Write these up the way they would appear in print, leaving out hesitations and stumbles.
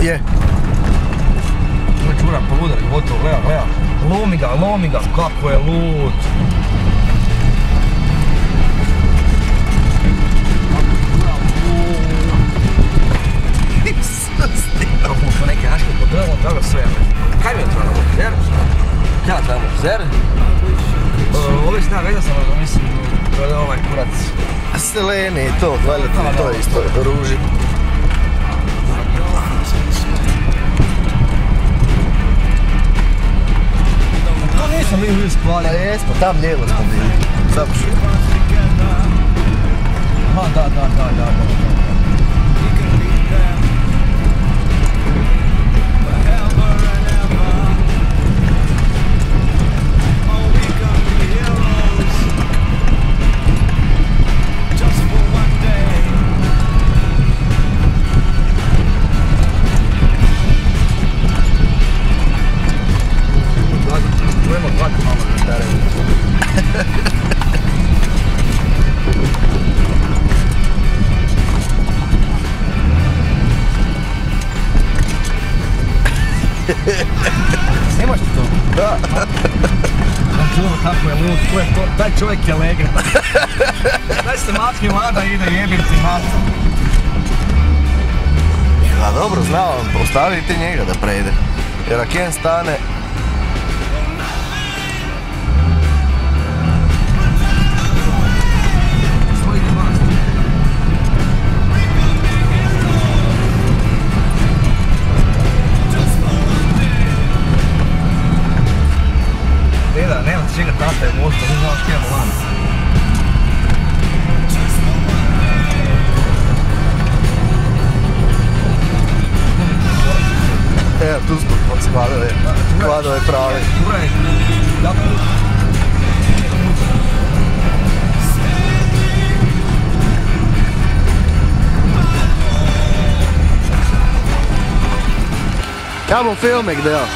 Je. Čuram po udari, gotovo, gleda. Lomi ga, kako je lud. Kako smo neke našli po drvom, drago sve. Kaj mi je trebalo? Zer? Kaj je trebalo? Zer? Ovi šta, veda sam, mislim, to je ovaj kurac. Seleni i to, valjda to je isto, ruži. To nisam mi bili skvali. Da jesmo, tam lijevo smo bili. Zapušio. Aha, da. Snimaš ti to? Da. Čuva kako je lud, ko je to? Taj čovjek je legend. Daj se matki Lada ide, jebim ti matom. A dobro, znao, ostavi ti njega da prejde. Jer ako jedan stane... Nema ti čega tata je možda, ne znam što imamo lanac. Evo, tu smo od skladove trave. Kamo filmik, deo.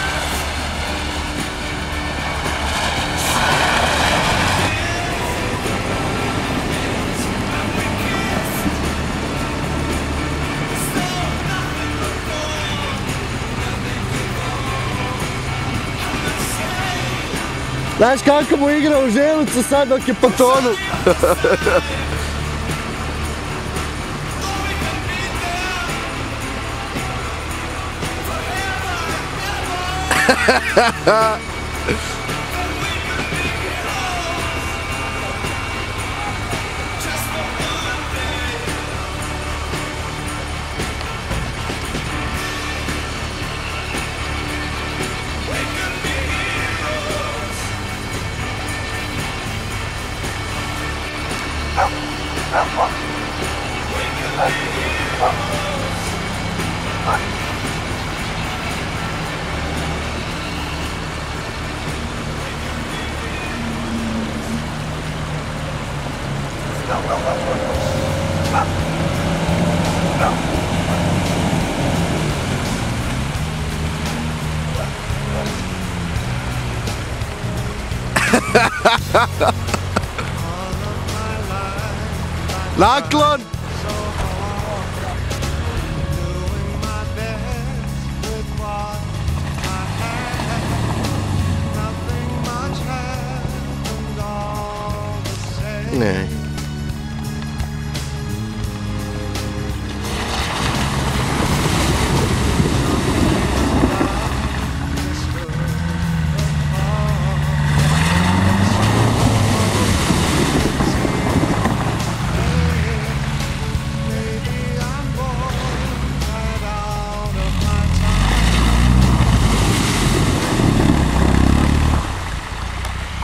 Znaš kako mu igra u želucu sad dok je po tonu? Naklon! Ne.